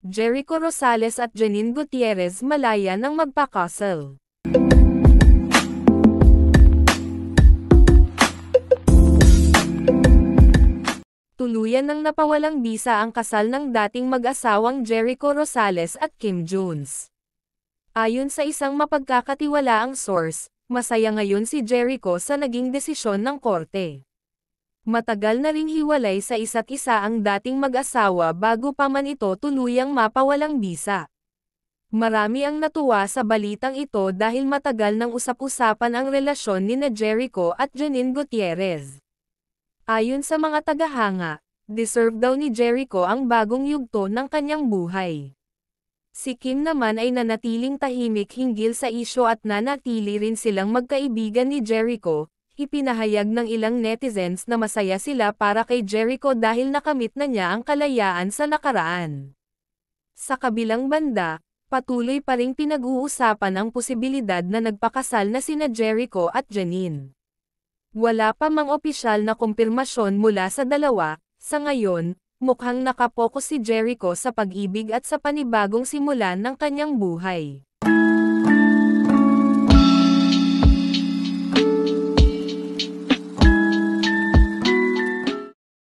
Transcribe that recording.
Jericho Rosales at Janine Gutierrez malaya ng magpakasal. Tuluyan ng napawalang bisa ang kasal ng dating mag-asawang Jericho Rosales at Kim Jones. Ayon sa isang mapagkakatiwalaang source, masaya ngayon si Jericho sa naging desisyon ng korte. Matagal na ring hiwalay sa isa't isa ang dating mag-asawa bago pa man ito tuluyang mapawalang bisa. Marami ang natuwa sa balitang ito dahil matagal nang usap-usapan ang relasyon nina Jericho at Janine Gutierrez. Ayon sa mga tagahanga, deserve daw ni Jericho ang bagong yugto ng kanyang buhay. Si Kim naman ay nanatiling tahimik hinggil sa isyo at nanatili rin silang magkaibigan ni Jericho. Ipinahayag ng ilang netizens na masaya sila para kay Jericho dahil nakamit na niya ang kalayaan sa nakaraan. Sa kabilang banda, patuloy pa ring pinag-uusapan ang posibilidad na nagpakasal na sina Jericho at Janine. Wala pa mang opisyal na kumpirmasyon mula sa dalawa. Sa ngayon, mukhang nakapokus si Jericho sa pag-ibig at sa panibagong simulan ng kanyang buhay.